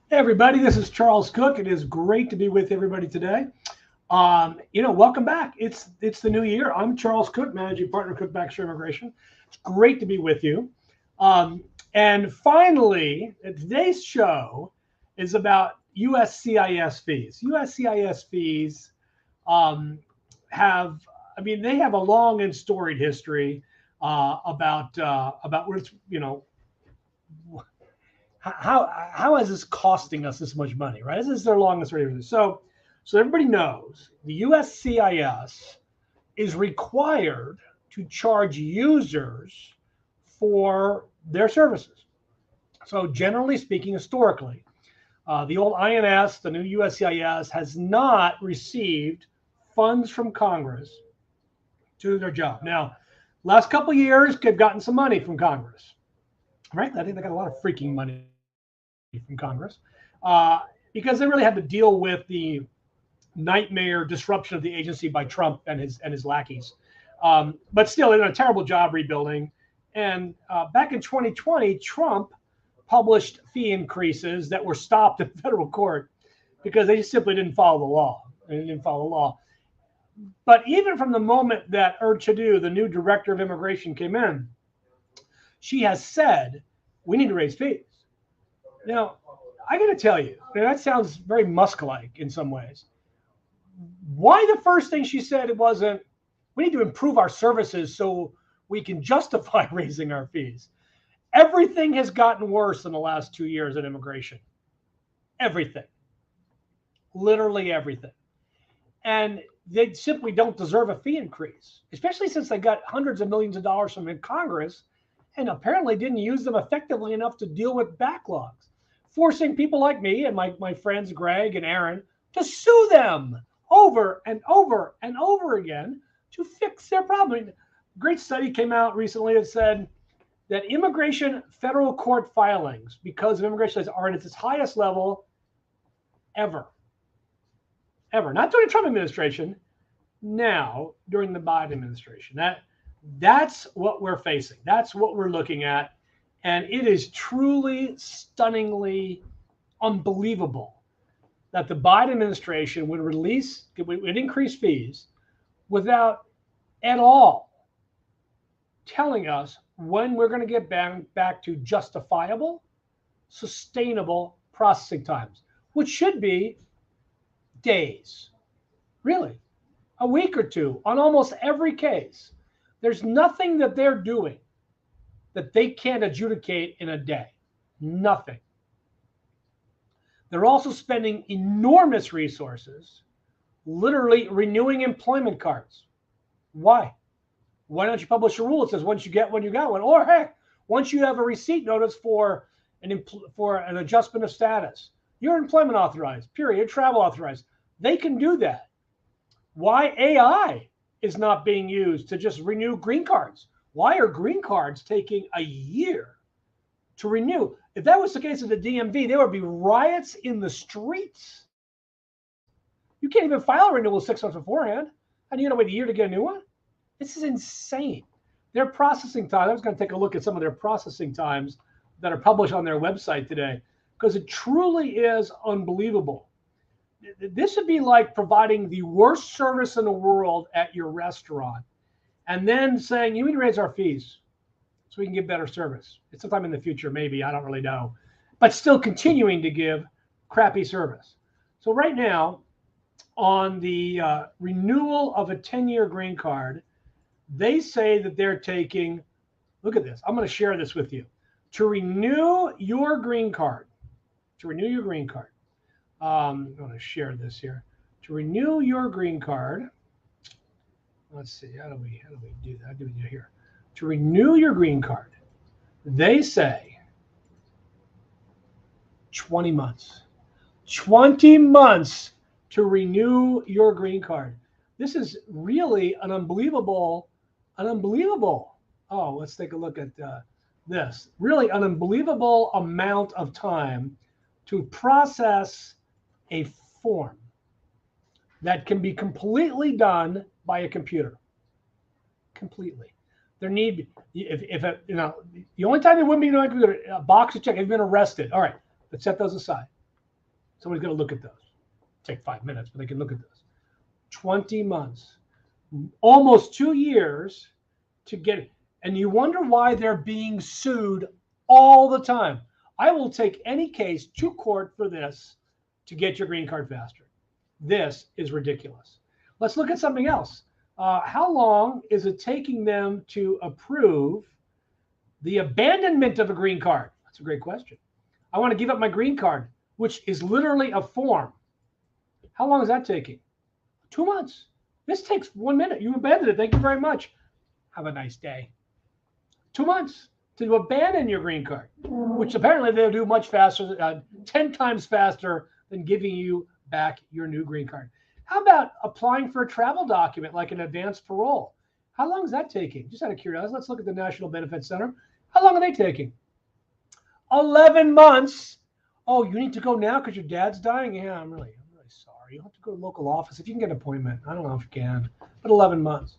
Hey everybody, this is Charles Cook. It is great to be with everybody today. Welcome back. It's the new year. I'm Charles Cook, managing partner Cook Baxter Immigration. It's great to be with you. And finally, today's show is about USCIS fees. USCIS fees um, have, they have a long and storied history about what it's, how is this costing us this much money, right? This is their longest rate. So everybody knows the USCIS is required to charge users for their services. So generally speaking, historically, the old INS, the new USCIS, has not received funds from Congress to do their job. Now, last couple of years, they've gotten some money from Congress. Right? I think they got a lot of freaking money from Congress because they really had to deal with the nightmare disruption of the agency by Trump and his lackeys. But still, they did a terrible job rebuilding. And back in 2020, Trump published fee increases that were stopped in federal court because they just simply didn't follow the law. They didn't follow the law. But even from the moment that Chadu, the new director of immigration, came in, she has said we need to raise fees. Now, I got to tell you, that sounds very Musk-like in some ways. Why the first thing she said it wasn't, we need to improve our services so we can justify raising our fees? Everything has gotten worse in the last 2 years in immigration. Everything. Literally everything. And they simply don't deserve a fee increase, especially since they got hundreds of millions of dollars from Congress and apparently didn't use them effectively enough to deal with backlogs, forcing people like me and my friends Greg and Aaron to sue them over and over and over again to fix their problem. A great study came out recently that said that immigration federal court filings, because of immigration, are at its highest level ever. Ever. Not during the Trump administration, now during the Biden administration. That's what we're facing. That's what we're looking at. And it is truly, stunningly unbelievable that the Biden administration would increase fees without at all telling us when we're going to get back to justifiable, sustainable processing times, which should be days, really, a week or two on almost every case. There's nothing that they're doing that they can't adjudicate in a day. Nothing. They're also spending enormous resources literally renewing employment cards. Why? Why don't you publish a rule that says once you get one, you got one? Or heck, once you have a receipt notice for an adjustment of status, you're employment authorized, period, you're travel authorized. They can do that. Why AI is not being used to just renew green cards? Why are green cards taking a year to renew? If that was the case of the DMV, there would be riots in the streets. You can't even file a renewal 6 months beforehand, and you're going to wait a year to get a new one? This is insane. Their processing time, I was going to take a look at some of their processing times that are published on their website today, because it truly is unbelievable. This would be like providing the worst service in the world at your restaurant and then saying, you need to raise our fees so we can give better service. It's sometime in the future, maybe, I don't really know, but still continuing to give crappy service. So right now, on the renewal of a 10-year green card, they say that they're taking, look at this, I'm going to share this with you. To renew your green card, I'm going to share this here. To renew your green card, let's see, how do we do that? How do we do here? To renew your green card, they say 20 months. 20 months to renew your green card. This is really an unbelievable. Oh, let's take a look at this. Really an unbelievable amount of time to process a form that can be completely done by a computer. Completely. There need, if the only time they wouldn't be doing a computer, a box of check, have been arrested. All right, let's set those aside. Somebody's going to look at those. Take 5 minutes, but they can look at those. 20 months, almost 2 years to get it. And you wonder why they're being sued all the time. I will take any case to court for this to get your green card faster. This is ridiculous. Let's look at something else. How long is it taking them to approve the abandonment of a green card? That's a great question. I want to give up my green card, which is literally a form. How long is that taking? 2 months. This takes 1 minute. You abandoned it. Thank you very much. Have a nice day. 2 months to abandon your green card, which apparently they'll do much faster, 10 times faster than giving you back your new green card. How about applying for a travel document like an advanced parole? How long is that taking? Just out of curiosity, let's look at the National Benefits Center. How long are they taking? 11 months. Oh, you need to go now because your dad's dying? Yeah, I'm really sorry. You'll have to go to the local office if you can get an appointment. I don't know if you can, but 11 months.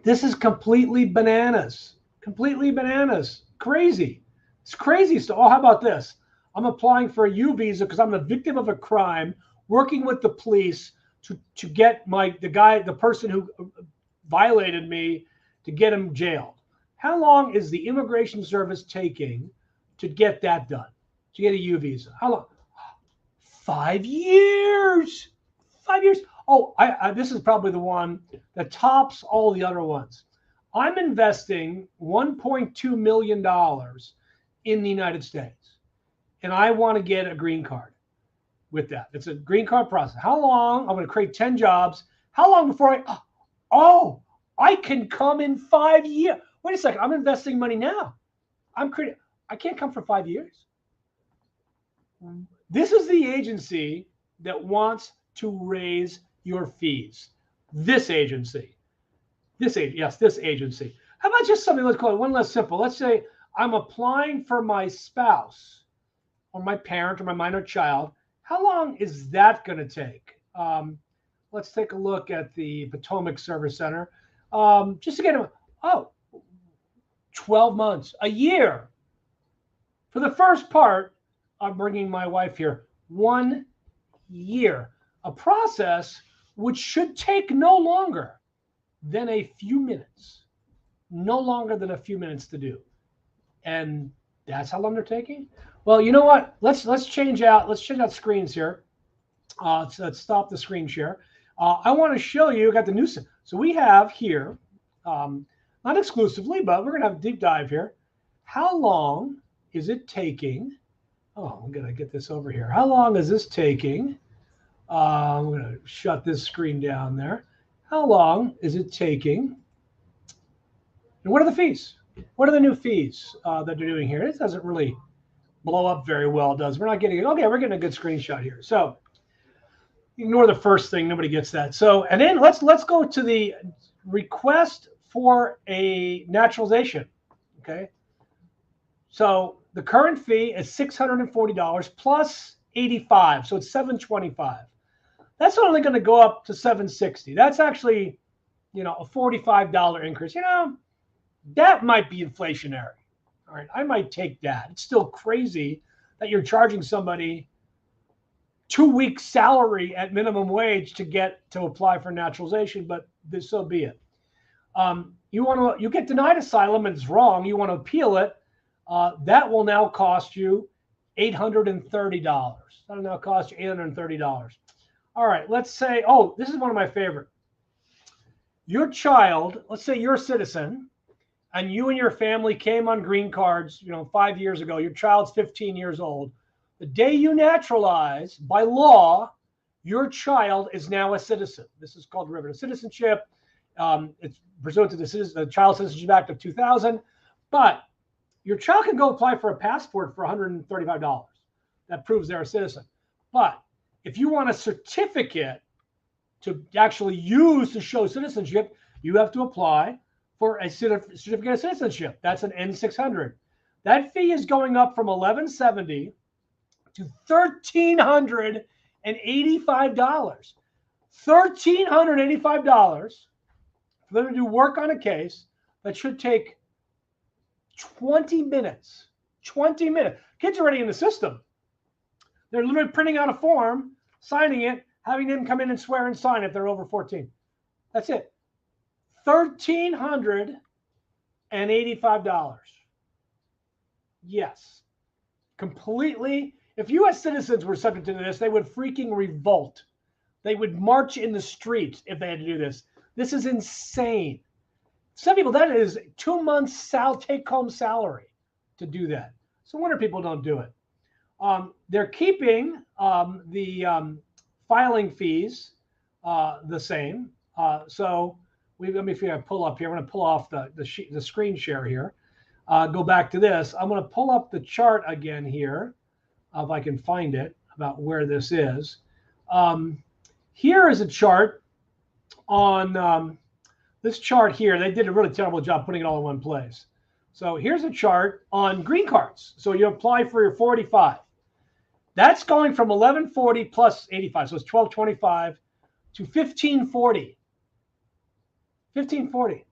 This is completely bananas. Completely bananas. Crazy. It's crazy stuff. Oh, how about this? I'm applying for a U visa because I'm the victim of a crime, working with the police to get the person who violated me, to get him jailed. How long is the Immigration Service taking to get that done? To get a U visa? How long? 5 years. 5 years. Oh, this is probably the one that tops all the other ones. I'm investing $1.2 million in the United States, and I want to get a green card with that. It's a green card process. How long? I'm going to create 10 jobs. How long before I can come in 5 years? Wait a second. I'm investing money now. I can't come for 5 years. This is the agency that wants to raise your fees. This agency. This agency. How about just something, let's call it one less simple. Let's say I'm applying for my spouse or my parent or my minor child. How long is that going to take? Let's take a look at the Potomac Service Center. Just to get them, 12 months, a year. For the first part, I'm bringing my wife here. 1 year. A process which should take no longer than a few minutes. No longer than a few minutes to do. And that's how long they're taking? Well, you know what? Let's change out screens here. Let's stop the screen share. I want to show you, got the new, so we have here, not exclusively, but we're going to have a deep dive here. How long is it taking? Oh, I'm going to get this over here. How long is this taking? I'm going to shut this screen down there. How long is it taking? And what are the fees? What are the new fees that they're doing here? This doesn't really blow up very well, does it? We're not getting it. Okay, we're getting a good screenshot here. So ignore the first thing. Nobody gets that. So, and then let's go to the request for a naturalization. Okay. So the current fee is $640 plus $85. So it's $725. That's only going to go up to $760. That's actually, a $45 increase. That might be inflationary. All right, I might take that. It's still crazy that you're charging somebody 2 weeks' salary at minimum wage to apply for naturalization, but so be it. You get denied asylum and it's wrong. You want to appeal it. That will now cost you $830. That'll now cost you $830. All right, let's say, this is one of my favorite. Your child, let's say you're a citizen, and you and your family came on green cards, 5 years ago. Your child's 15 years old. The day you naturalize, by law, your child is now a citizen. This is called derivative citizenship. It's pursuant to the Child Citizenship Act of 2000. But your child can go apply for a passport for $135. That proves they're a citizen. But if you want a certificate to actually use to show citizenship, you have to apply for a certificate of citizenship. That's an N600. That fee is going up from $1,170 to $1,385. $1,385 for them to do work on a case that should take 20 minutes. 20 minutes. Kids are already in the system. They're literally printing out a form, signing it, having them come in and swear and sign if they're over 14. That's it. $1,385. Yes. Completely. If U.S. citizens were subject to this, they would freaking revolt. They would march in the streets if they had to do this. This is insane. Some people, that is 2 months take-home salary to do that. So no wonder people don't do it. They're keeping the filing fees the same. So let me see if I pull up here. I'm going to pull off the screen share here. Go back to this. I'm going to pull up the chart again here, if I can find it, about where this is. Here is a chart on this chart here. They did a really terrible job putting it all in one place. So here's a chart on green cards. So you apply for your 45. That's going from 1140 plus 85. So it's 1225 to 1540. 1540.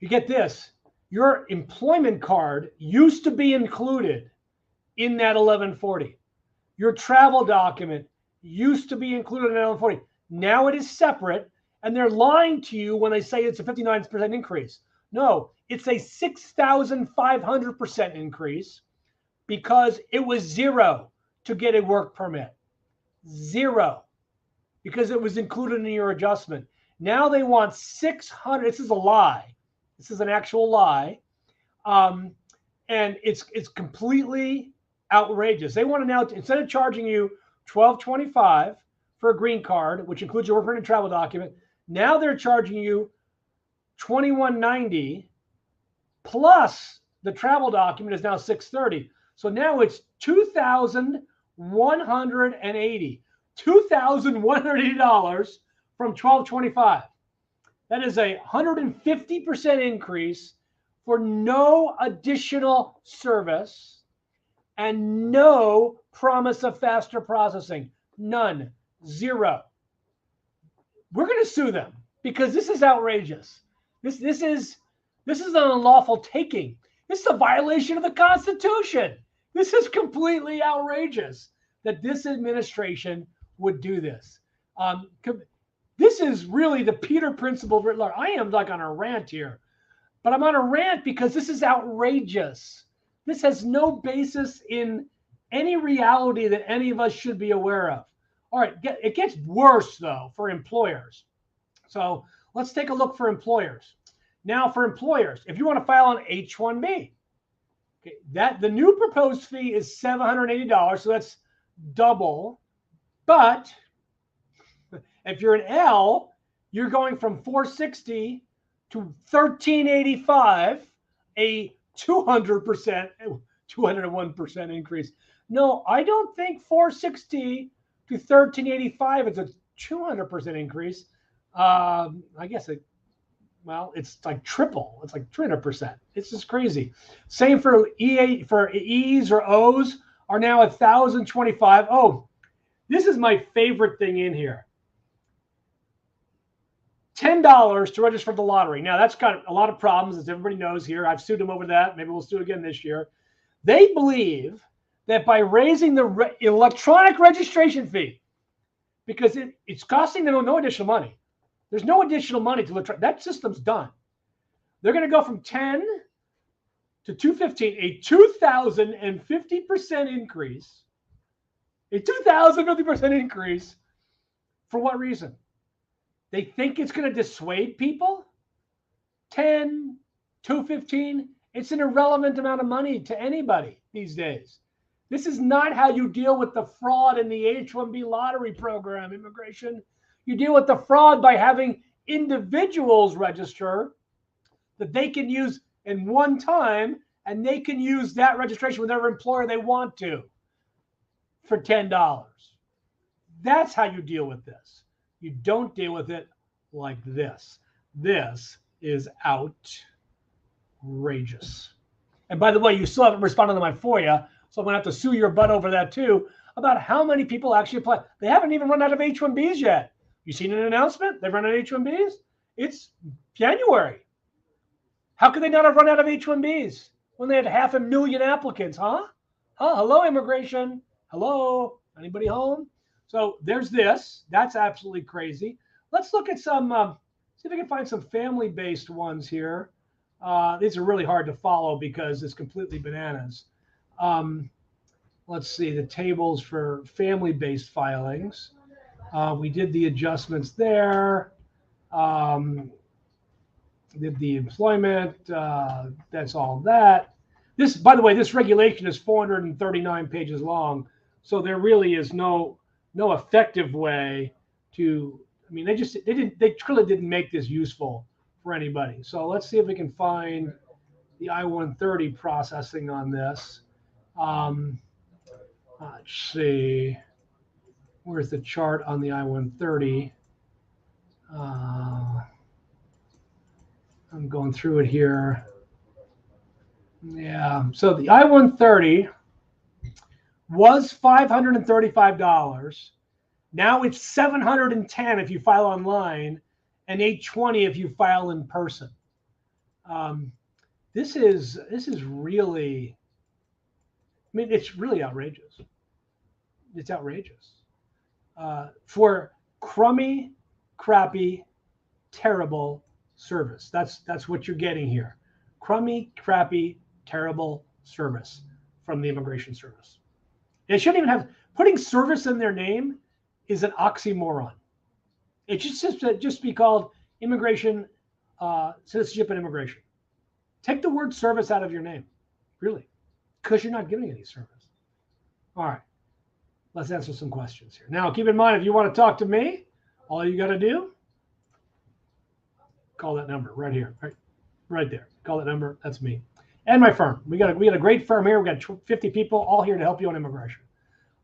You get this. Your employment card used to be included in that 1140. Your travel document used to be included in that 1140. Now it is separate, and they're lying to you when they say it's a 59% increase. No, it's a 6,500% increase because it was zero to get a work permit. Zero. Because it was included in your adjustment. Now they want 600. This is a lie. This is an actual lie. And it's completely outrageous. They want to now, instead of charging you $1,225 for a green card, which includes your work permit and travel document, now they're charging you $2,190 plus the travel document is now $630. So now it's $2,180. $2,180 from $1,225. That is a 150% increase for no additional service and no promise of faster processing. None. Zero. We're going to sue them because this is outrageous. This is an unlawful taking. This is a violation of the Constitution. This is completely outrageous that this administration would do this. This is really the Peter Principle writ large. I am like on a rant here, but I'm on a rant because this is outrageous. This has no basis in any reality that any of us should be aware of. All right, it gets worse though for employers. So let's take a look for employers. Now for employers, if you want to file an H-1B, okay, the new proposed fee is $780, so that's double. But if you're an L, you're going from $460 to $1,385, a 201% increase. No, I don't think $460 to $1,385 is a 200% increase. I guess it's like triple. It's like 300%. It's just crazy. Same for E's or O's are now $1,025. Oh, this is my favorite thing in here. $10 to register for the lottery. Now, that's got a lot of problems, as everybody knows here. I've sued them over that. Maybe we'll sue again this year. They believe that by raising the electronic registration fee, because it's costing them no additional money. There's no additional money to electronic. That system's done. They're going to go from 10 to 215, a 2,050% increase. A 2,050% increase. For what reason? They think it's going to dissuade people? 10, 215, it's an irrelevant amount of money to anybody these days. This is not how you deal with the fraud in the H-1B lottery program, immigration. You deal with the fraud by having individuals register that they can use in one time, and they can use that registration with whatever employer they want to for $10. That's how you deal with this. You don't deal with it like this. This is outrageous. And by the way, you still haven't responded to my FOIA, so I'm going to have to sue your butt over that too, about how many people actually apply. They haven't even run out of H-1Bs yet. You seen an announcement? They've run out of H-1Bs? It's January. How could they not have run out of H-1Bs when they had 500,000 applicants, huh? Hello, immigration. Hello. Anybody home? So there's this. That's absolutely crazy. Let's look at some, see if we can find some family-based ones here. These are really hard to follow because it's completely bananas. Let's see, the tables for family-based filings. We did the adjustments there. Did the employment. That's all that. This, by the way, this regulation is 439 pages long. So there really is no effective way to, I mean, they truly didn't make this useful for anybody. So let's see if we can find the I-130 processing on this. Let's see, where's the chart on the I-130? I'm going through it here. Yeah, so the I-130 was $535. Now it's $710 if you file online, and $820 if you file in person. This is really, I mean, it's really outrageous. It's outrageous for crummy, crappy, terrible service. That's what you're getting here. Crummy, crappy, terrible service from the Immigration Service. They shouldn't even have, putting service in their name is an oxymoron. It should just be called Immigration, Citizenship and Immigration. Take the word service out of your name, really, because you're not giving any service. All right, let's answer some questions here. Now, keep in mind, if you want to talk to me, all you got to do, call that number right here, right there. Call that number. That's me and my firm. We got a great firm here. We got 50 people all here to help you on immigration.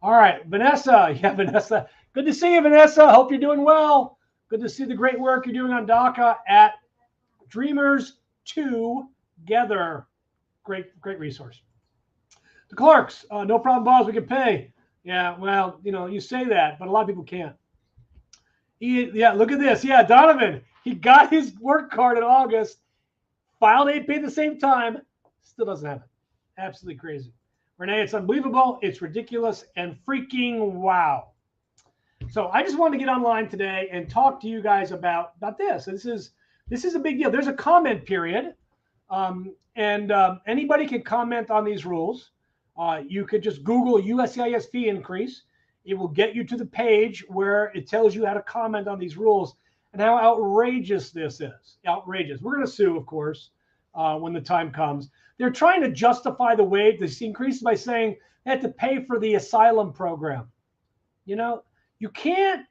All right, Vanessa. Yeah, Vanessa. Good to see you, Vanessa. Hope you're doing well. Good to see the great work you're doing on DACA at Dreamers Together. Great resource. The Clarks. No problem, boss. We can pay. Yeah, well, you say that, but a lot of people can't. Yeah, look at this. Yeah, Donovan. He got his work card in August, filed 8P at the same time, still doesn't have it. Absolutely crazy. Renee, it's unbelievable. It's ridiculous and freaking wow. So I just wanted to get online today and talk to you guys about this. This is a big deal. There's a comment period, and anybody can comment on these rules. You could just Google USCIS fee increase. It will get you to the page where it tells you how to comment on these rules and how outrageous this is. Outrageous. We're going to sue, of course, when the time comes. They're trying to justify the wage, this increase, by saying they have to pay for the asylum program. You can't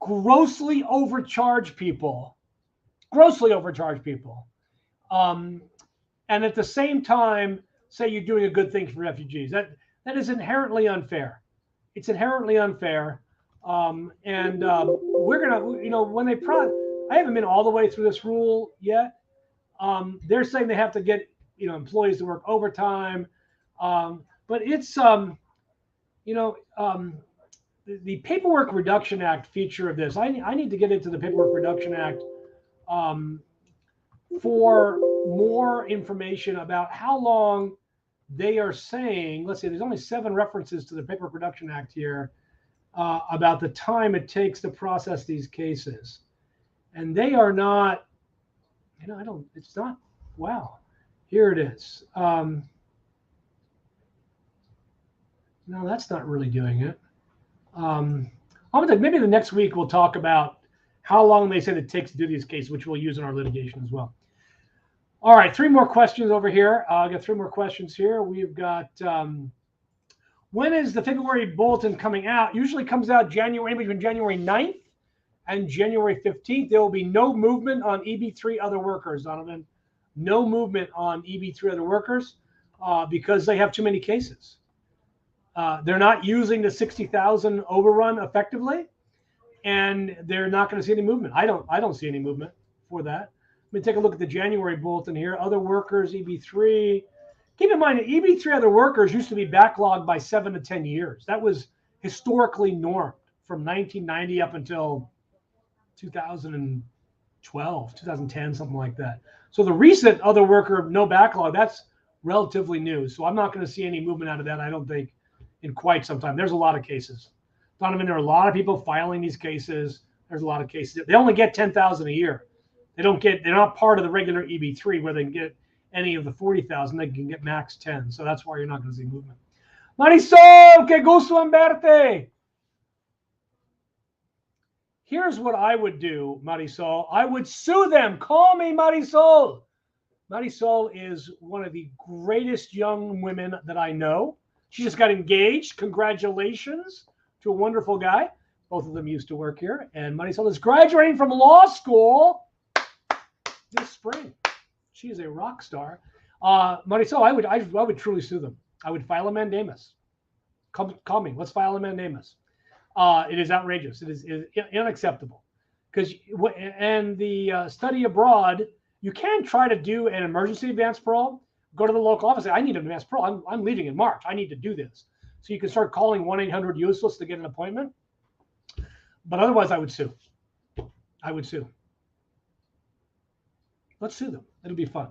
grossly overcharge people, and at the same time say you're doing a good thing for refugees. That is inherently unfair. It's inherently unfair. We're gonna, when they I haven't been all the way through this rule yet. They're saying they have to get employees to work overtime, but it's the Paperwork Reduction Act feature of this. I need to get into the Paperwork Reduction Act for more information about how long they are saying. Let's see, there's only 7 references to the Paperwork Reduction Act here about the time it takes to process these cases. And they are not, it's not, wow, here it is. No, that's not really doing it. Maybe the next week we'll talk about how long they said it takes to do these cases, which we'll use in our litigation as well. All right, 3 more questions over here. I got 3 more questions here. We've got, when is the February bulletin coming out? Usually comes out between January 9th and January 15th. There will be no movement on EB3 other workers, Donovan. No movement on EB3 other workers because they have too many cases. They're not using the 60,000 overrun effectively, and they're not going to see any movement. I don't see any movement for that. Let me take a look at the January bulletin here. Other workers, EB3. Keep in mind that EB3 other workers used to be backlogged by 7 to 10 years. That was historically normed from 1990 up until 2012, 2010, something like that. So the recent other worker, no backlog, that's relatively new. So I'm not going to see any movement out of that, I don't think, in quite some time. There's a lot of cases Donovan, there are a lot of people filing these cases. There's a lot of cases. They only get 10,000 a year. They're not part of the regular EB3 where they can get any of the 40,000. They can get max 10. So that's why you're not going to see movement. Marisol, que gusto en verte. Here's what I would do, Marisol. I would sue them. Call me Marisol. Marisol is one of the greatest young women that I know. She just got engaged. Congratulations to a wonderful guy. Both of them used to work here. And Marisol is graduating from law school this spring. She is a rock star. Marisol, I would truly sue them. I would file a mandamus. Call me. Let's file a mandamus. It is outrageous. It is unacceptable. And the study abroad, you can try to do an emergency advance parole. Go to the local office. Say, I need an advance parole. I'm leaving in March. I need to do this. So you can start calling 1-800-USCIS to get an appointment. But otherwise, I would sue. Let's sue them. It'll be fun.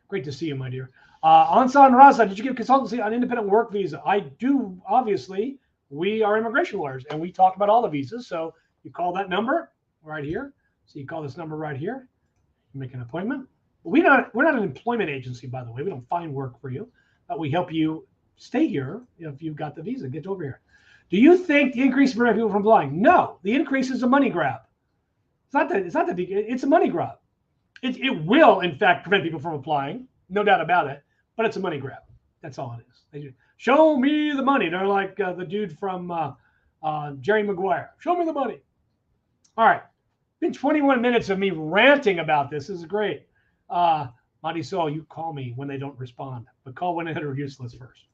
Great to see you, my dear. Ansan Raza, did you give consultancy on independent work visa? I do, obviously. We are immigration lawyers, and we talk about all the visas. So you call that number right here. So you call this number right here. You make an appointment. We're not an employment agency, by the way. We don't find work for you, but we help you stay here if you've got the visa. Get over here. Do you think the increase in people from applying? No, the increase is a money grab. It's a money grab. It will, in fact, prevent people from applying, no doubt about it. But it's a money grab. That's all it is. They just, show me the money. They're like the dude from Jerry Maguire. Show me the money. All right. Been 21 minutes of me ranting about this. This is great. Marisol, you call me when they don't respond, but call 1-800-USCIS first.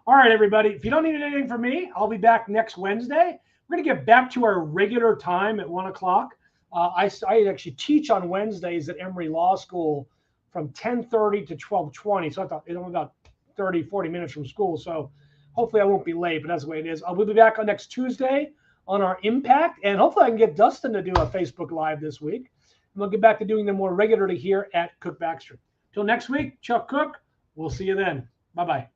All right, everybody. If you don't need anything from me, I'll be back next Wednesday. We're going to get back to our regular time at 1 o'clock. I actually teach on Wednesdays at Emory Law School from 10:30 to 12:20. So I thought it's only about 30, 40 minutes from school. So hopefully I won't be late, but that's the way it is. We'll be back on next Tuesday on our impact. And hopefully I can get Dustin to do a Facebook Live this week. And we'll get back to doing them more regularly here at Cook Baxter. Till next week, Chuck Cook. We'll see you then. Bye-bye.